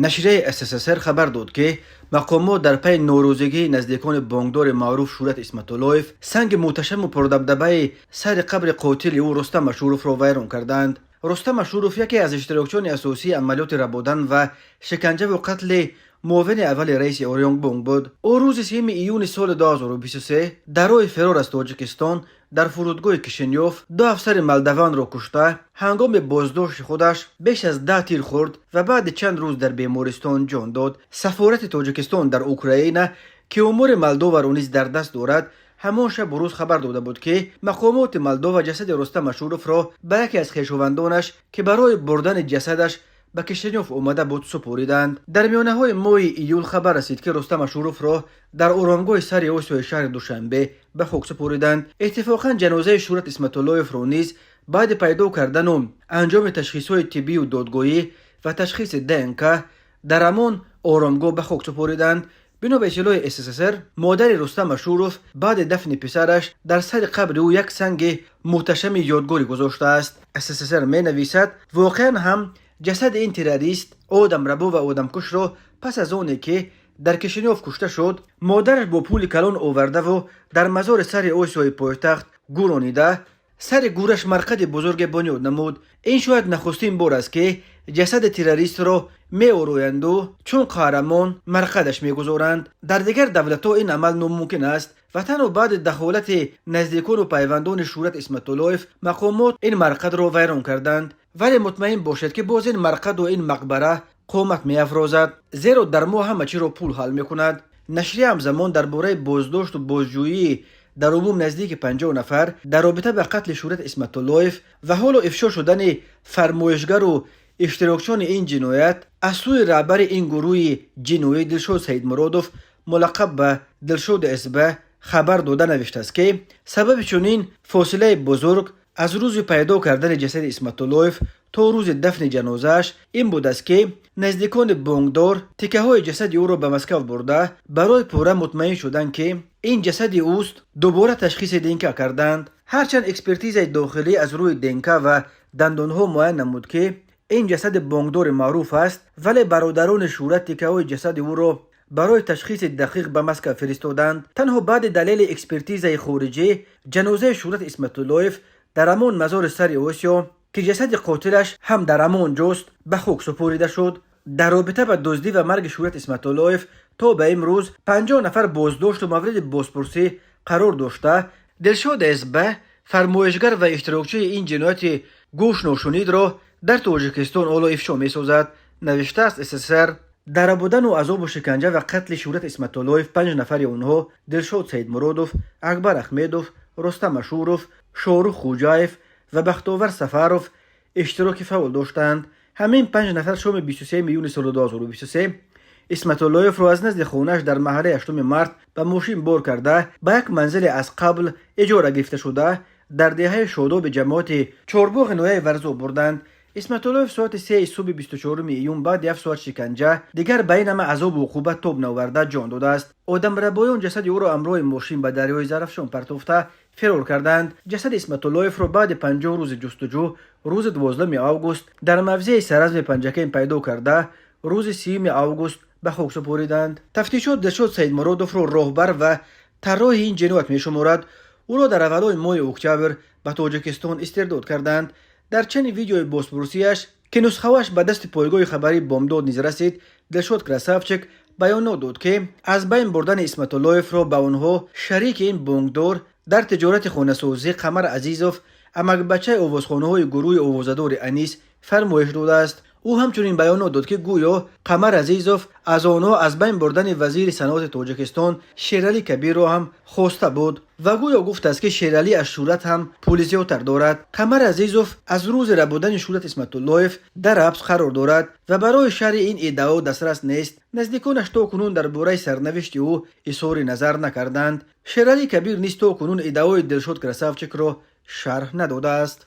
نشریه SSSR خبر داد که مقامات در پی نوروزگی نزدیکان بانکدار معروف شورت اسمت‌اللهیف سنگ محتشم و پردبدبه سر قبر قاتل او رستم مشروف را ویران کردند. رستم مشروف یکی از اشتراکچیان اساسی عملیات ربودن و شکنجه و قتل معاون اول رئیس اوریانگ بانگ بود. او روز 3 ایون سال 2023 در راه فرار از تاجیکستان در فرودگاه کشنیوف دو افسر مالدوان را کشته، هنگام بازداشت خودش بیش از 10 تیر خورد و بعد چند روز در بیمارستان جان داد. سفارت تاجیکستان در اوکراین که امور مولدووا را نیز در دست دارد، همان شب و روز خبر داده بود که مقامات مولدووا جسد رستم مشروف را به یکی از خویشاوندانش که برای بردن جسدش به کشنیوف اومده بود سپردند. در میانه های ماه ایول خبر رسید که رستم مشروف را در آرامگاه سر اوستای شهر دوشنبه به خاک سپردند. اتفاقا جنازه شورت اسمت‌اللهیف را نیز بعد پیدا کردن و انجام تشخیص‌های طبی و دادگاهی و تشخیص DNK در همان آرامگاه به خاک سپردند. بنا به اطلاع SSSR، مادر رستم مشروف بعد دفن پسرش در سر قبر او یک سنگ محتشم یادگاری گذاشته است. SSSR می نویسد واقعا هم جسد این تروریست آدم ربا و آدم کش را پس از آنی که در کشنیوف کشته شد مادرش با پول کلان آورده و در مزار سر اوستای پایتخت گورانیده، سر گورش مرقد بزرگ بنیاد نمود. این شاید نخستین بار است که جسد تروریست را می آرویند و چون قهرمان مرقدش می گذارند. در دیگر دولت‌ها این عمل ناممکن است و تنها بعد دخالت نزدیکان و پیوندان شورت اسمت‌اللهیف مقامات این مرقد را ویران کردند. ولی مطمئن باشد که باز این مرقد و این مقبره قومت می افرازد، زیرا در ما همه چی را پول حل می کند. نشریه همزمان درباره بازداشت و بازجویی در عموم نزدیک 50 نفر در رابطه به قتل شورت اسمت‌اللهیف و حالا افشا شدن فرمایشگر و اشتراکچیان این جنایت از سوی رهبر این گروه جنایی دلشاد سیدمرادوف ملقب به دلشاد اسبه خبر داده نوشته است که سبب چنین فاصله بزرگ از روز پیدا کردن جسد اسمت‌اللهیف تا روز دفن جنازه‌اش این بود است که نزدیکان بانکدار تکه های جسد او را به مسکو برده برای پوره مطمئن شدند که این جسد اوست. دوباره تشخیص DNK کردند. هرچند اکسپرتیز داخلی از روی DNK و دندانها معاین نمود که این جسد بانکدار معروف است، ولی برادران شورت تکه های جسد او را برای تشخیص دقیق به مسکو فرستادند. تنها بعد دلیل اکسپرتیز خارجی جنازه شورت اسمت‌اللهیف در همان مزار سر اوسیا که جسد قاتلش هم در همان جاست به خاک سپرده شد. در رابطه با دزدی و مرگ شورت اسمت‌اللهیف تا به امروز 50 نفر بازداشت و مورد بازپرسی قرار داشته. دلشاد اسبه فرمایشگر و اشتراکچی این جنایت گوش ناشنید را در تاجیکستان حالا افشا می سازد. نوشته است SSSR در ربودن و عذاب و شکنجه و قتل شورت اسمت‌اللهیف 5 نفر آنها دلشاد سیدمرادوف، اکبر احمدوف، رستم مشروف، شاروخ خوجایف و بختاور سفروف اشتراک فعال داشتند. همین 5 نفر شام 23 میلیون سال 2023 اسمت‌اللهیف را از نزد خانه‌اش در محله 8 مارت به ماشین بار کرده به یک منزل از قبل اجاره گرفته شده در دهه شاداب جماعت چهارباغ نویه ورزو بردند. اسمت‌اللهیف ساعت 3 صبح 24 ایون بعد 7 ساعت شکنجه دیگر بین همه عذاب و عقوبت تاب نآورده جان داده است. آدم ربایان جسد او را همراه ماشین به دریای زرافشان پرتافته فرار کردند. جسد اسمت‌اللهیف را بعد 50 روز جستجو روز 12 آگوست در موضع سرزم پنجکین پیدا کرده روز 30 آگوست به خاک سپردند. تفتیشات دلشاد سیدمرادوف را راهبر و طراح این جنایت می شمارد. او را در اولای ماه اکتبر به تاجیکستان استرداد کردند. در چنین ویدیوی بازپرسیش که نسخه‌اش به دست پایگاه خبری بامداد نیز رسید، دلشاد کراسافچک بیان داد که از بین بردن اسمت‌اللهیف را به آنها شریک این بانکدار در تجارت خانه‌سازی قمر عزیزوف امک بچه آوازخانه‌های گروه آوازدار انیس فرمایش داده است. او همچنین بیان داد که گویا قمر عزیزوف از آنها از بین بردن وزیر صنعت تاجیکستان شیرعلی کبیر را هم خواسته بود و گویا گفت است که شیرعلی از شورت هم پول زیادتر دارد. قمر عزیزوف از روز ربودن شورت اسمت‌اللهیف در حبس قرار دارد و برای شرح این ادعا دسترس نیست. نزدیکانش تا کنون درباره سرنوشت او اظهار نظر نکردند. شیرعلی کبیر نیز تا کنون ادعای دلشاد کراسافچک را شرح نداده است.